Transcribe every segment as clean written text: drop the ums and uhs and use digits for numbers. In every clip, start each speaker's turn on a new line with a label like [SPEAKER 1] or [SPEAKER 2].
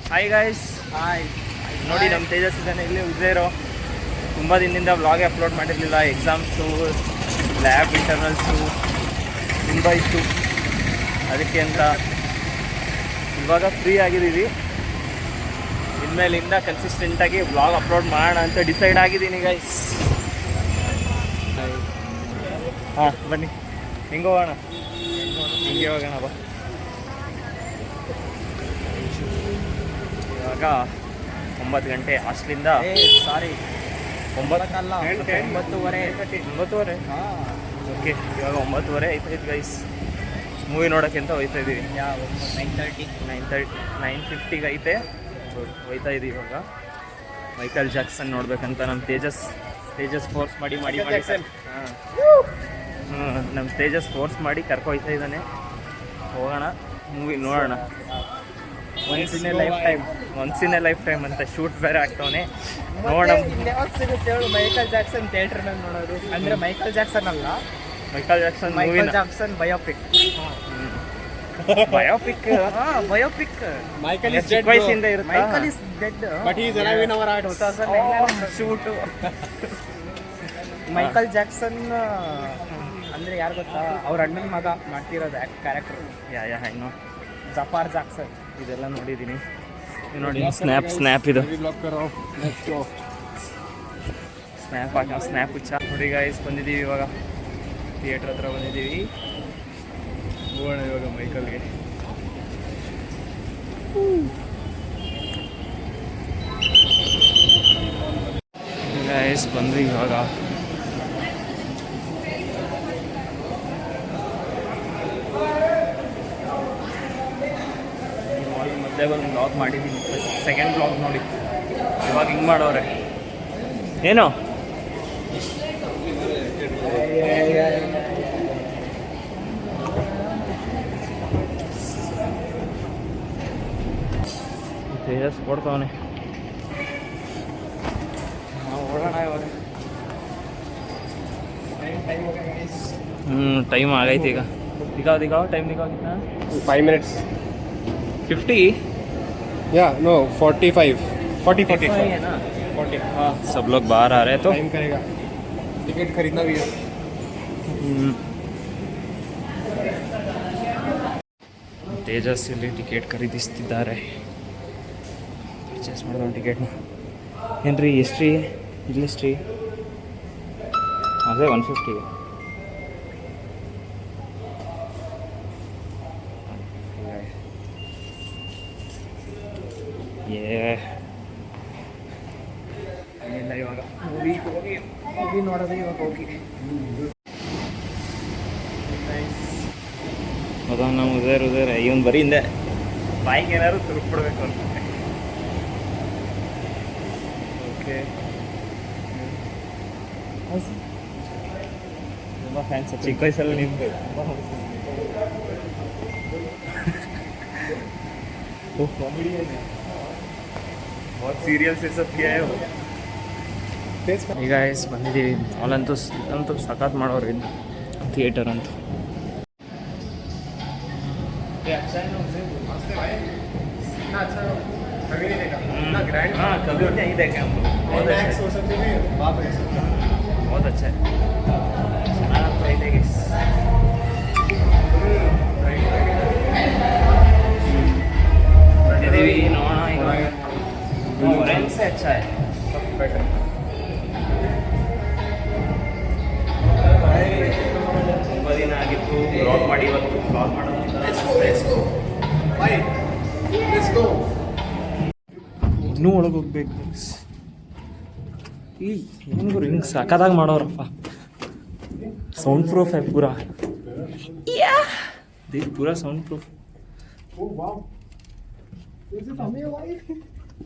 [SPEAKER 1] Hi guys.
[SPEAKER 2] Hi.
[SPEAKER 1] ನೋಡಿ ನಮ್ಮ ತೇಜಸ್ ಇದ್ದಾನೆ ಇಲ್ಲಿ ಉಜ್ಜೇರೋ. ತುಂಬ ದಿನದಿಂದ ವ್ಲಾಗ್ ಅಪ್ಲೋಡ್ ಮಾಡಿರಲಿಲ್ಲ. ಎಕ್ಸಾಮ್ಸು, ಲ್ಯಾಬ್ ಇಂಟರ್ನಲ್ಸು ತುಂಬ ಇತ್ತು. ಅದಕ್ಕೆ ಅಂತ ಇವಾಗ ಫ್ರೀ ಆಗಿದ್ದೀವಿ. ಇನ್ಮೇಲಿಂದ ಕನ್ಸಿಸ್ಟೆಂಟಾಗಿ ವ್ಲಾಗ್ ಅಪ್ಲೋಡ್ ಮಾಡೋಣ ಅಂತ ಡಿಸೈಡ್ ಆಗಿದ್ದೀನಿ ಗೈಸ್. ಹಾಂ ಬನ್ನಿ, ಹೆಂಗೆ ಹೋಗೋಣ? ಹಿಂಗೆ ಹೋಗೋಣ ಬಾ. ಇವಾಗ 9 ಗಂಟೆ ಹಾಸ್ಟ್ಲಿಂದ.
[SPEAKER 2] ಸಾರಿ 9:30.
[SPEAKER 1] ಓಕೆ, ಇವಾಗ 9:30 ಆಯ್ತಾಯ್ತು ಗೈಸ್. ಮೂವಿ ನೋಡೋಕ್ಕೆ ಅಂತ ಹೋಗ್ತಾ ಇದ್ದೀವಿ. 9:50 ಐತೆ. ಹೋಗ್ತಾ ಇದ್ದೀವಿ ಇವಾಗ. ಮೈಕಲ್ ಜಾಕ್ಸನ್ ನೋಡ್ಬೇಕಂತ ನಮ್ಮ ತೇಜಸ್ ಫೋರ್ಸ್ ಮಾಡಿ ನಮ್ಮ ತೇಜಸ್ ಫೋರ್ಸ್ ಮಾಡಿ ಕರ್ಕೊಯ್ತಾ ಇದ್ದಾನೆ. ಹೋಗೋಣ, ಮೂವಿ ನೋಡೋಣ. Once in a life time ಅಂತ ಶೂಟ್ ಬೇರೆ ಆಗ್ತವನೆ. ನೋಡೋಣ
[SPEAKER 2] ಯಾವಾಗ ಸಿಗುತ್ತೆ ಹೇಳು. ಮೈಕಲ್ ಜಾಕ್ಸನ್ ಥಿಯೇಟರ್ನಲ್ಲಿ ನೋಡೋದು ಅಂದರೆ ಮೈಕಲ್ ಜಾಕ್ಸನ್ ಅಲ್ಲ,
[SPEAKER 1] Michael Jackson
[SPEAKER 2] biopic.
[SPEAKER 1] Michael is dead. ವಯಸ್ಸಿಂದ ಇರುತ್ತೆ.
[SPEAKER 2] Michael is dead
[SPEAKER 3] but he is alive in our hearts.
[SPEAKER 2] 2009 shoot. Michael Jackson ಅಂದರೆ ಯಾರು ಗೊತ್ತಾ? ಅವ್ರ ಅಣ್ಣನ ಮಗ ಮಾಡ್ತಿರೋದು ಕ್ಯಾರೆಕ್ಟರ್.
[SPEAKER 1] ಇನ್ನು
[SPEAKER 2] ಜಫಾರ್ ಜಾಕ್ಸನ್.
[SPEAKER 1] ಇದೆಲ್ಲ ನೋಡಿದ್ದೀನಿ. ನೋಡಿ ಸ್ನ್ಯಾಪ್ ಇದು ಸ್ನ್ಯಾಪ್ ಹುಚ್ಚ. ನೋಡಿ ಗಾಯ್ಸ್, ಬಂದಿದ್ದೀವಿ ಇವಾಗ ಥಿಯೇಟ್ರ್ ಹತ್ರ ಬಂದಿದ್ದೀವಿ. ಹೋಗೋಣ ಇವಾಗ ಮೈಕಲ್ಗೆ. ಗಾಯ್ಸ್ ಬಂದ್ವಿ ಇವಾಗ. ಮೊದಲೇ ಒಂದು ಬ್ಲಾಗ್ ಮಾಡಿದ್ದೀನಿ, ಸೆಕೆಂಡ್ ಬ್ಲಾಗ್ ನೋಡಿ. ಇವಾಗ ಹಿಂಗೆ ಮಾಡೋರೆ ಏನೋ. ತೇಜಸ್ ಕೊಡ್ತಾವನೆ.
[SPEAKER 2] ಓಡೋಣ ಇವಾಗ.
[SPEAKER 1] ಟೈಮ್ ಆಗೈತೆ ಈಗ. ಟೈಮ್ ದಿಗಾಗಿತ್ತ
[SPEAKER 3] 5 minutes.
[SPEAKER 1] 50.
[SPEAKER 3] Yeah, no, 45. 40.
[SPEAKER 1] है ना?
[SPEAKER 3] 40.
[SPEAKER 1] हाँ, सब लोग बाहर आ रहे हैं तो
[SPEAKER 3] टाइम करेगा. टिकट खरीदना भी है.
[SPEAKER 1] ತೇಜಸ್ ಇಲ್ಲಿ ಟಿಕೆಟ್ ಖರೀದಿಸ್ತಿದ್ದಾರೆ. ಪರ್ಚೇಸ್ ಮಾಡೋದು ಟಿಕೆಟ್ನ. ಏನ್ರಿ ಎಷ್ಟ್ರಿ? ಇಲ್ಲೆಷ್ಟ್ರಿ? ಅದೇ 150.
[SPEAKER 2] ಇಲ್ಲ ಇವಾಗ ಮೂವಿ ನೋಡೋದು ಇವಾಗ ಹೋಗಿ.
[SPEAKER 1] ಅದ ನಾವು ಉದೇರ್ ಇವನು ಬರೀ ಹಿಂದೆ ಬಾಯಿಗೆ ಏನಾದ್ರು ತುರುಕ್ಬಿಡ್ಬೇಕು ಅನ್ಸುತ್ತೆ. ಓಕೆ, ತುಂಬ ಫ್ಯಾನ್ಸ್ ಚಿಕ್ಕ ವಯಸ್ಸಲ್ಲಿ ನಿಮ್ದು. वो कॉमेडी है ना, बहुत सीरियस से सब किया है वो. ಈಗ ಬಂದಿದ್ದೀವಿ. ಅಲ್ಲಂತೂ ಸಖತ್ ಮಾಡೋರು ಇದು ಥಿಯೇಟರ್ ಅಂತೂ. हाँ, कभी नहीं देखे हम. बहुत अच्छा है. ಚೆನ್ನಾಗಿ ಇದೆ ಗೈಸ್. ಬಂದಿದ್ದೀವಿ ನೋಡೋಣ ಇವಾಗ. ऑरेंज से अच्छा है, सब बेटर. ತುಂಬ ದಿನ ಆಗಿತ್ತು ಬ್ಲಾಗ್ ಮಾಡಿ. ಇವತ್ತು ಬ್ಲಾಗ್ ಮಾಡೋದು. ಇನ್ನೂ ಒಳಗೆ ಹೋಗ್ಬೇಕು. ಈ ಹೆಂಗು ಹಿಂಗೆ ಸಖತ್ತಾಗಿ ಮಾಡೋರಪ್ಪ. ಸೌಂಡ್ ಪ್ರೂಫ್ है पूरा. देख पूरा साउंड प्रूफ.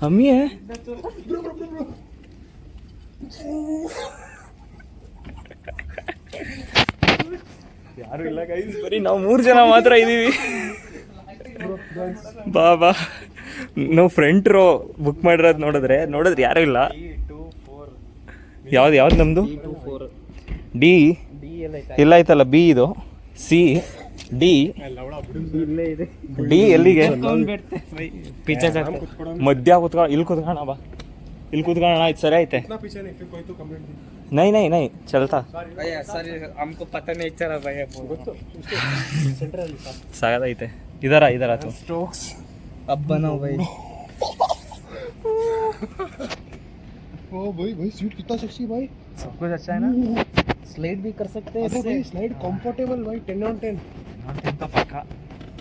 [SPEAKER 1] हम ही है. ಯಾರು ಇಲ್ಲ ಗೈಸ್, ಬರೀ ನಾವು 3 ಜನ ಮಾತ್ರ ಇದ್ದೀವಿ. ಬಾ ನಾವು ಫ್ರಂಟ್ ರೋ ಬುಕ್ ಮಾಡಿರೋದು ನೋಡಿದ್ರೆ ಯಾರೂ ಇಲ್ಲ. ಯಾವ್ದು ನಮ್ಮದು? ಡಿ ಎಲ್ಲ ಐತಲ್ಲ. ಬಿ ಇದು, ಸಿ ಡಿ
[SPEAKER 2] ಇಲ್ಲೇ ಇದೆ
[SPEAKER 1] ಡಿ ಎಲ್ಲಿಗೆ
[SPEAKER 2] ಪಿಜ್ಜಾ
[SPEAKER 1] ಮಧ್ಯ ಕುತ್ಕೊಳ್ಳ ಇಲ್ಲಿ ಕುತ್ಕೋಣ ಬಾ ಇಲ್ಲಿ ಕುತ್ಕೊಳ್ಳೋಣ ಇದು ಸರಿ ಐತೆ ನೈ ನೈ ನೈ ಚಲ್ತಾ
[SPEAKER 2] भैया सर हमको पता नहीं चला भैया
[SPEAKER 1] ಸಾಗದೈತೆ ಇದರ ತು
[SPEAKER 3] स्ट्रोक्स
[SPEAKER 2] अब बनाओ भाई
[SPEAKER 3] ओ भाई सीट कितना सेक्सी भाई
[SPEAKER 1] सब कुछ अच्छा है ना
[SPEAKER 2] स्लाइड भी कर सकते हैं
[SPEAKER 3] अरे भाई स्लाइड कंफर्टेबल भाई 10 on 10
[SPEAKER 1] तो पक्का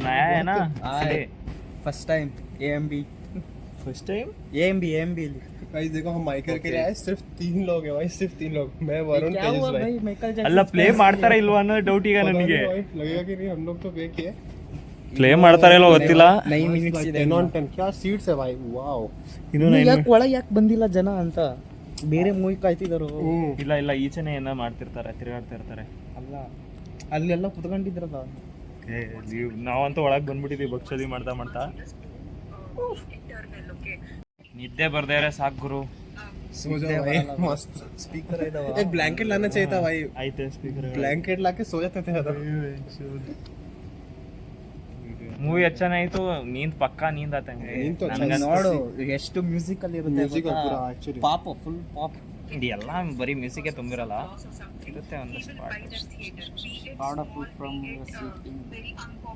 [SPEAKER 1] नया है ना
[SPEAKER 2] first time AMB
[SPEAKER 1] first time
[SPEAKER 2] AMB
[SPEAKER 3] guys देखो हम माइकल के लिए आए सिर्फ 3 लोग हैं भाई सिर्फ 3 लोग मैं वरुण
[SPEAKER 2] क्या हुआ
[SPEAKER 3] तेजस भाई
[SPEAKER 2] भाई माइकल जैक्सन
[SPEAKER 1] ಅಲ್ಲ ಪ್ಲೇ ಮಾಡ್ತಾರಾ ಇಲ್ವಾ ಅನ್ನೋ ಡೌಟ್ ಈಗ
[SPEAKER 3] पता नहीं
[SPEAKER 1] ನನಗೆ
[SPEAKER 3] भाई, लगेगा कि नहीं हम लोग तो वे किए
[SPEAKER 1] ಪ್ಲೇ ಮಾಡ್ತಾರ ಇಲ್ವೋ ಗೊತ್ತಿಲ್ಲ
[SPEAKER 2] ನೈ ಮಿನಿಟ್ಸ್ ಇದೆ
[SPEAKER 3] 10 on 10 क्या सीट्स है भाई वाओ
[SPEAKER 1] ಇನ್ನು
[SPEAKER 2] ಯಾಕೆ ಒಳಗೆ ಯಾಕೆ ಬಂದಿಲ್ಲ ಜನ ಅಂತ ಬೇರೆ ಮೂವಿ ಕಾಯ್ತಿದ್ರು
[SPEAKER 1] ಇಲ್ಲ ಇಲ್ಲ ಈಚೆನೆ ಏನೋ ಮಾಡ್ತಿರ್ತಾರೆ ತಿರುಗಾಡ್ತಾ ಇರ್ತಾರೆ
[SPEAKER 2] ಅಲ್ಲ ಅಲ್ಲೆಲ್ಲ ಕುತ್ಕೊಂಡಿದ್ರಲ್ಲ
[SPEAKER 1] ನಾವಂತೂ ಒಳಗೆ ಬಂದ್ಬಿಟ್ಟಿದೀವಿ ಭಕ್ಷದಿ ಮಾಡ್ತಾ ನಿದ್ದೆ ಬರ್ದೇ ಇದ್ರೆ ಸಾಕು ಗುರು
[SPEAKER 3] सो जाओ भाई मस्त
[SPEAKER 2] ಸ್ಪೀಕರ್ ಇದಾವ
[SPEAKER 3] एक ब्लैंकेट लाना चाहिए था भाई
[SPEAKER 1] ಐತೆ ಸ್ಪೀಕರ್
[SPEAKER 3] ब्लैंकेट लाके सो जाते थे अगर
[SPEAKER 1] ಮೂವಿ ಅಚ್ಚನೇ ಆಯ್ತು ನೀಂದ್ ಪಕ್ಕಾ ನೀಂದ್ ಆತ
[SPEAKER 3] ನೀಂದ್ तो अच्छा
[SPEAKER 2] ನೋಡು ಎಷ್ಟು ಮ್ಯೂಸಿಕಲ್ ಇರುತ್ತೆ
[SPEAKER 3] Musical
[SPEAKER 2] ಗೊತ್ತಾ?
[SPEAKER 3] ಪೂರ actually.
[SPEAKER 2] ಪಾಪ ಫುಲ್ ಪಾಪ್
[SPEAKER 1] ಇದೆಲ್ಲ ಬರೀ ಮ್ಯೂಸಿಕ್ ತುಂಬಿರಲ್ಲ ಇರುತ್ತೆ ಒಂದಷ್ಟು
[SPEAKER 2] ಗಾಡ್ ಆಫ್ ಫ್ರಮ್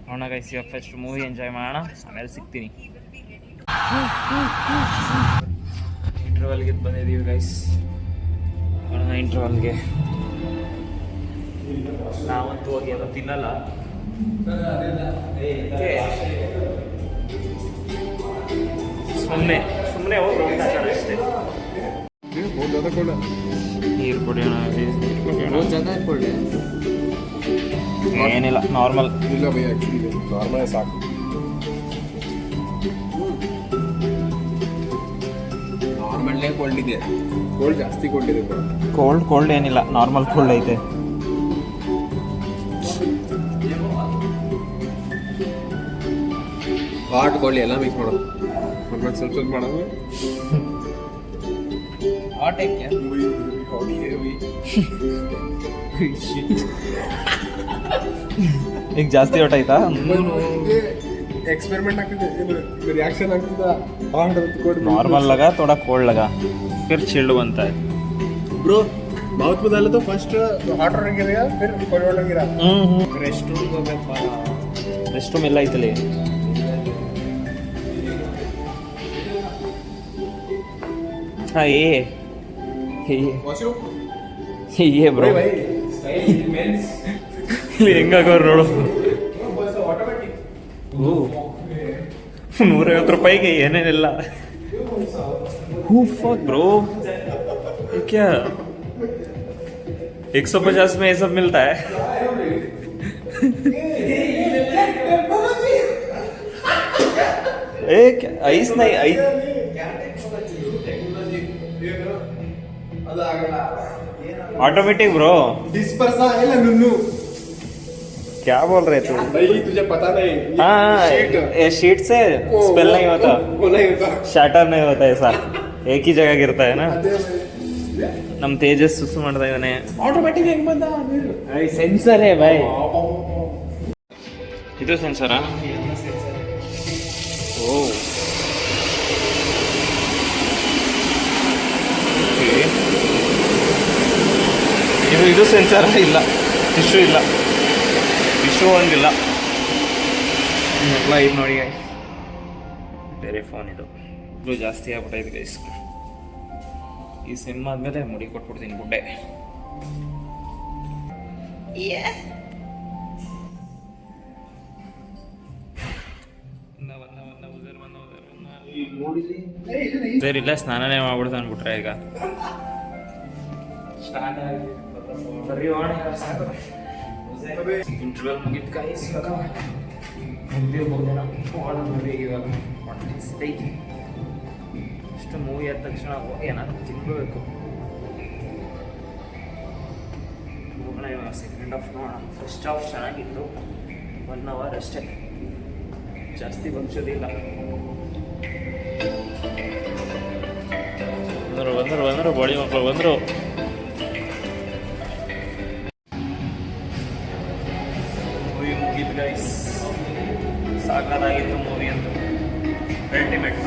[SPEAKER 1] ನೋಡೋಣ ಗೈಸ್ ಇವಾಗ ಫಸ್ಟ್ ಮೂವಿ ಎಂಜಾಯ್ ಮಾಡೋಣ ಆಮೇಲೆ ಸಿಗ್ತೀನಿ ಇಂಟರ್ವಲ್ಗೆ ಬಂದಿದ್ದೀವಿ ಗೈಸ್ ನೋಡೋಣ ಇಂಟರ್ವಲ್ಗೆ ನಾವಂತೂ ಹೋಗಿ ಏನೋ ತಿನ್ನಲ್ಲ ಸುಮ್ಮನೆ ಹೋಗಿ ಅಷ್ಟೇ
[SPEAKER 3] बहुत ज्यादा कोल्ड
[SPEAKER 1] ನೀರು ಕುಡಿಯೋಣ
[SPEAKER 2] ಜನ ಇಟ್ಕೊಳ್ಳಿ
[SPEAKER 1] ಏನಿಲ್ಲ ನಾರ್ಮಲ್
[SPEAKER 3] ಇಲ್ಲ ಭಯ ಆಕ್ಚುಲಿ ನಾರ್ಮಲ್ ಸಾಕು ನಾರ್ಮಲ್ಲೇ ಕೋಲ್ಡ್ ಇದೆ ಕೋಲ್ಡ್ ಜಾಸ್ತಿ ಕೋಲ್ಡ್ ಇದೆ
[SPEAKER 1] ಕೋಲ್ಡ್ ಏನಿಲ್ಲ ನಾರ್ಮಲ್ ಕೋಲ್ಡ್ ಐತೆ
[SPEAKER 3] ಹಾಟ್ ಕೋಲ್ಡ್ ಎಲ್ಲ ಮಿಕ್ಸ್ ಮಾಡೋದು ಆಮೇಲೆ ಸ್ವಲ್ಪ ಮಾಡೋದು
[SPEAKER 2] ಹಾಟ್ ಏಕೆ
[SPEAKER 1] ಈಗ ಜಾಸ್ತಿ ಹೊಟ್ ಆಯ್ತಾ
[SPEAKER 3] एक्सपेरिमेंट ಆಗ್ತಿದೆ रिएक्शन ಆಗ್ತಿದೆ ಹಾಟ್ ಕೋಲ್ಡ್
[SPEAKER 1] नॉर्मल लगा थोड़ा कोल्ड लगा फिर चिल्ड बनता है
[SPEAKER 3] ब्रो माउथ में डालो तो फर्स्ट हॉट वाटर गिरेगा फिर कोल्ड वाटर गिरा
[SPEAKER 2] ರೆಸ್ಟೋರೆಂಟ್ ಹೋಗ್ಬೇಕು
[SPEAKER 1] रेस्ट रूम ಎಲ್ಲ ಐತಲ್ಲಿ हाँ
[SPEAKER 3] वॉशरूम
[SPEAKER 1] ये ब्रो
[SPEAKER 3] भाई स्टाइल मेंस
[SPEAKER 1] ಇಲ್ಲಿ ಹೆಂಗಾಗೋರು ನೋಡು
[SPEAKER 3] ऑटोमेटिक
[SPEAKER 1] 150 ರೂಪಾಯಿಗೆ ಏನೇನಿಲ್ಲ ब्रो ये क्या 150 में ये सब मिलता है एक आइस नहीं आई ऑटोमेटिक ब्रो
[SPEAKER 3] डिस्पर्सा है ना नुन्नू
[SPEAKER 1] क्या बोल रहे तू
[SPEAKER 3] नहीं तुझे पता नहीं
[SPEAKER 1] हाँ
[SPEAKER 3] शीट
[SPEAKER 1] ये शीट से स्पेल नहीं होता
[SPEAKER 3] वो नहीं होता
[SPEAKER 1] शटर नहीं होता ऐसा एक ही जगह गिरता है ना ನಮ್ ತೇಜಸ್ ಸುಸು ಮಾಡ್ತಾ ಇದ್ದಾನೆ
[SPEAKER 3] ऑटोमेटिक ಹೆಂಗ್ ಬಂದ
[SPEAKER 2] ಸೆನ್ಸರ್ ಹೇ ಭಾಯ್
[SPEAKER 1] ಇದು ಸೆನ್ಸರಾ ಓ ಇದು ಸೆನ್ಸರ್ ಇಲ್ಲ ಟಿಶ್ಯೂ ಇಲ್ಲ ಟಿಶ್ಯೂ ಒಂದಿಲ್ಲ ಎಲ್ಲ ಇದು ನೋಡಿ guys. ಬೇರೆ ಫೋನ್ ಇದು ಜಾಸ್ತಿ ಆಗ್ಬಿಟ್ಟೈತೆ ಗೈಸ್ ಈ ಸಿಮ್ ಆದ್ಮೇಲೆ ಮುಡಿ ಕೊಟ್ಬಿಡ್ತೀನಿ ಗುಡ್ಡೆ ಇಲ್ಲ ಸ್ನಾನನೇ ಮಾಡ್ಬಿಡ್ತ ಅನ್ಬಿಟ್ರೆ ಈಗ ಇಂಟರ್ವಲ್ ಮುಗಿತ್ ಗೈಸ್ ಇವಾಗ ಅಷ್ಟು ಮೂವಿ ಆದ ತಕ್ಷಣ ಏನಾದ್ರು ತಿನ್ಬೇಕು ಹೋಗೋಣ ಇವಾಗ ಸೆಕೆಂಡ್ ಹಾಫ್ ನೋಡೋಣ ಫಸ್ಟ್ ಹಾಫ್ ಚೆನ್ನಾಗಿತ್ತು 1 ಅವರ್ ಅಷ್ಟೇ ಜಾಸ್ತಿ ಬಂದಿಲ್ಲ ಬಂದರು ಬಾಡಿ ಮಕ್ಕಳು ಬಂದರು ಮೂವಿ ಮುಗಿತು ಗೈಸ್, ಸಾಕಾಗಿತ್ತು ಮೂವಿ ಅಂತೂ, ಅಲ್ಟಿಮೇಟ್.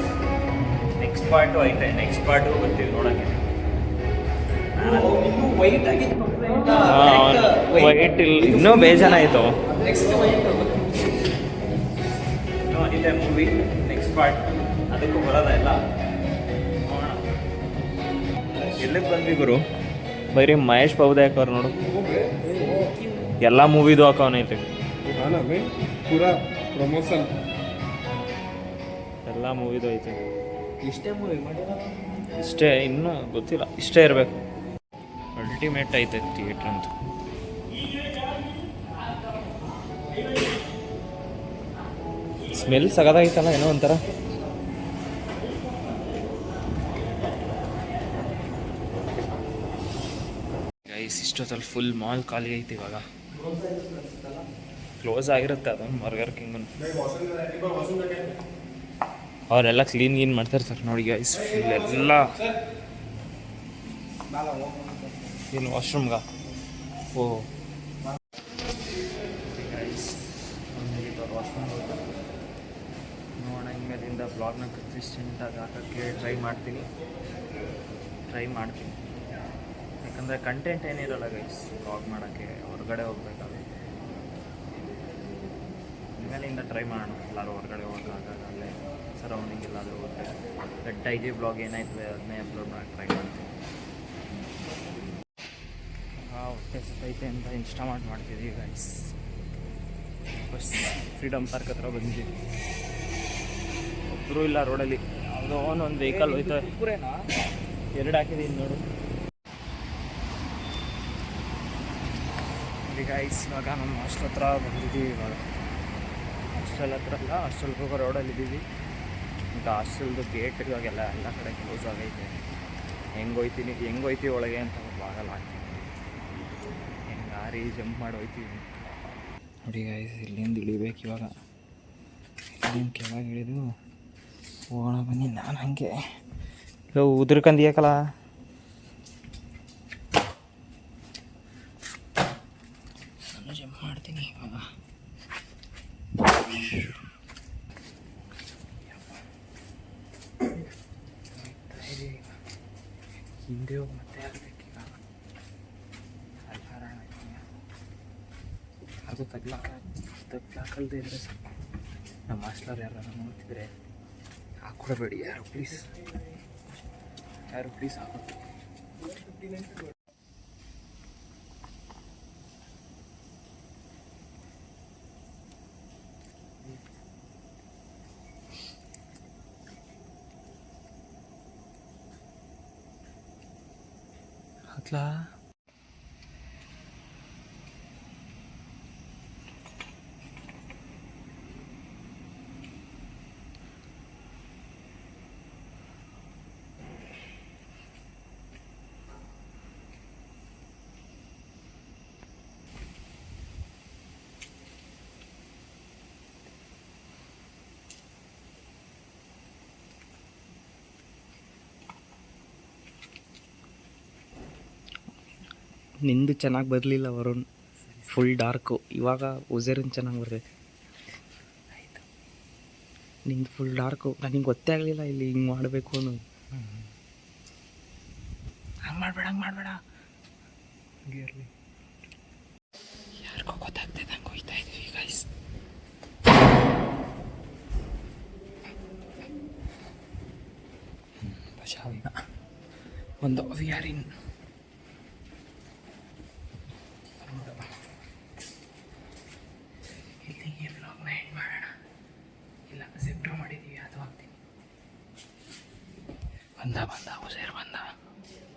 [SPEAKER 1] ನೆಕ್ಸ್ಟ್ ಪಾರ್ಟು ಐತೆ, ನೆಕ್ಸ್ಟ್ ಪಾರ್ಟು ಬರ್ತೀವಿ ನೋಡೋಕ್ಕೆ.
[SPEAKER 2] ವೈಟ್ ಆಗಿತ್ತು
[SPEAKER 1] ವೈಟ್ ಇಲ್ಲ, ಇನ್ನೂ ಬೇಜಾನಾಯಿತು. ಇನ್ನೂ ಇದೆ ಮೂವಿ ನೆಕ್ಸ್ಟ್ ಪಾರ್ಟ್, ಅದಕ್ಕೂ ಬರೋದ ಎಲ್ಲ. ಎಲ್ಲಿಗೆ ಬಂದ್ವಿ ಗುರು? ಬರೀ ಮಹೇಶ್ ಬಾಬುದಾಯಕ್ ಅವ್ರು ನೋಡು, ಎಲ್ಲ ಮೂವಿದು ಹಾಕವನೈತೆ,
[SPEAKER 3] ಪೂರಾ ಪ್ರಮೋಷನ್
[SPEAKER 1] ಎಲ್ಲ ಮೂವಿದು ಐತೆ.
[SPEAKER 2] ಇಷ್ಟೇ ಮೂವಿ ಮಾಡಿರೋದು.
[SPEAKER 1] ಇಷ್ಟೇ, ಇನ್ನೂ ಗೊತ್ತಿಲ್ಲ, ಇಷ್ಟೇ ಇರಬೇಕು. ಅಲ್ಟಿಮೇಟ್ ಐತೆ ಥಿಯೇಟ್ರ್ ಅಂತ. ಸ್ಮೆಲ್ ಸಗದಾಗಿತ್ತಲ್ಲ, ಏನೋ ಒಂಥರ. ಗೈಸ್, ಇಷ್ಟೊತ್ತಲ್ಲಿ ಫುಲ್ ಮಾಲ್ ಖಾಲಿ ಐತಿ. ಇವಾಗ ಕ್ಲೋಸ್ ಆಗಿರುತ್ತೆ ಅದೊಂದು ಬರ್ಗರ್ ಕಿಂಗ್. ಅವರೆಲ್ಲ ಕ್ಲೀನ್ ಗೀನ್ ಮಾಡ್ತಿರ್ತಾರೆ ನೋಡಿ ಗೈಸ್. ಎಲ್ಲ ಏನು ವಾಶ್ರೂಮ್ಗ? ಓ ಗೈಸ್, ವಾಶ್ರೂಮ್ ನೋಡೋಣ. ಇನ್ಮೇಲಿಂದ ಬ್ಲಾಗ್ನ ಕನ್ಸಿಸ್ಟೆಂಟಾಗಿ ಹಾಕೋಕ್ಕೆ ಟ್ರೈ ಮಾಡ್ತೀನಿ. ಯಾಕಂದರೆ ಕಂಟೆಂಟ್ ಏನಿರಲ್ಲ ಗೈಸ್ ಬ್ಲಾಗ್ ಮಾಡೋಕ್ಕೆ, ಹೊರಗಡೆ ಹೋಗ್ಬೇಕಾಗುತ್ತೆ. ಇನ್ಮೇಲಿಂದ ಟ್ರೈ ಮಾಡೋಣ. ಎಲ್ಲರೂ ಹೊರಗಡೆ ಹೋಗೋಕ್ಕಾಗಲ್ಲ, ಅಲ್ಲೇ ಸರೌಂಡಿಂಗ್ ಎಲ್ಲಾದರೂ ಹೋದರೆ ಡೈಲಿ ಬ್ಲಾಗ್ ಏನಾಯ್ತದೆ ಅದನ್ನೇ ಅಪ್ಲೋಡ್ ಮಾಡೋಕ್ಕೆ ಟ್ರೈ ಮಾಡ್ತೀನಿ. ಹೊಟ್ಟೆ ಸತ್ತೈತೆ ಅಂತ ಇನ್ಸ್ಟಾಮಾರ್ಟ್ ಮಾಡ್ತಿದ್ದೀವಿ ಗೈಸ್. ಬಸ್ ಫ್ರೀಡಮ್ ಪಾರ್ಕ್ ಹತ್ರ ಬಂದಿದ್ದೀವಿ. ಒಬ್ಬರು ಇಲ್ಲ ರೋಡಲ್ಲಿ, ಯಾವುದೋ ಒಂದು ವೆಹಿಕಲ್ ಹೋಯ್ತವೆ. 2 ಹಾಕಿದ್ದೀನಿ ನೋಡು. ಇಲ್ಲಿ ಗೈಸ್, ಇವಾಗ ನಮ್ಮ ಹಾಸ್ಟೆಲ್ ಹತ್ರ ಬಂದಿದ್ದೀವಿ. ಇವಾಗ ಹಾಸ್ಟೆಲ್ ಹತ್ರ ಅಲ್ಲ, ಹಾಸ್ಟೆಲ್ಗೆ ಹೋಗೋ ರೋಡಲ್ಲಿದ್ದೀವಿ. ಈಗ ಹಾಸ್ಟೆಲ್ದು ಗೇಟ್ ಇವಾಗೆಲ್ಲ ಎಲ್ಲ ಕಡೆ ಕ್ಲೋಸ್ ಆಗೈತೆ. ಹೆಂಗೆ ಹೋಯ್ತೀವಿ ಒಳಗೆ ಅಂತ ಆಗಲ್ಲ. ಹೆಂಗೆ ಆರಿ ಜಂಪ್ ಮಾಡಿ ಹೋಯ್ತೀವಿ ನೋಡಿ ಗೈಸ್. ಇಲ್ಲಿಂದ ಇಳಿಬೇಕು ಇವಾಗ. ಇಲ್ಲಿಂದ ಕೆಳಗೆ ಇಳಿದು ಹೋಗೋಣ ಬನ್ನಿ. ನಾನು ಹಂಗೆ ಉದುರ್ಕಂದಿಯಾಕಲ್ಲ. ನಾನು ಜಂಪ್ ಮಾಡ್ತೀನಿ ಇವಾಗ. ಹಿಂದೆ ಹೋಗಿ ಮತ್ತೆ ಆಗಬೇಕೀಗ. ಅದು ತಗ್ಲಾಕಲ್ದೇ ಇದ್ರೆ ಸ್ವಲ್ಪ ನಮ್ಮ ಮಾಸ್ಟರ್ ಯಾರು ನೋಡ್ತಿದ್ರೆ ಹಾಕ್ಕೊಡಬೇಡಿ ಯಾರು ಪ್ಲೀಸ್ ಹಾಕೋ. ಹತ್ಲಾ ನಿಂದು ಚೆನ್ನಾಗಿ ಬರಲಿಲ್ಲ ವರುಣ್, ಫುಲ್ ಡಾರ್ಕು. ಇವಾಗ ಉಜೇರಿನ್ ಚೆನ್ನಾಗಿ ಬರ್ತೈತೆ. ಆಯಿತು, ನಿಂದು ಫುಲ್ ಡಾರ್ಕು. ನನಗೆ ಗೊತ್ತೇ ಆಗಲಿಲ್ಲ ಇಲ್ಲಿ ಹಿಂಗೆ ಮಾಡಬೇಕು ಅನ್ನೋದು. ಹಂಗೆ ಮಾಡಬೇಡ ಇರಲಿ. ಯಾರಿಗೋ ಗೊತ್ತಾಗ್ತದೆ ಹಂಗೆ ಹೋಗ್ತಾ ಇದ್ದೀವಿ ಗೈಸ್. ಬಚಾವಿನ ಒಂದು ವಿಯಾರಿನ್ ಇಲ್ಲಿಗೆ ವ್ಲಾಗ್ನ ಎಂಡ್ ಮಾಡೋಣ. ಇಲ್ಲ ಜಿಪ್ಟೋ ಮಾಡಿದ್ದೀವಿ, ಅದು ಹಾಕ್ತೀನಿ. ಬಂದ ಉಜೇರ್ ಬಂದ.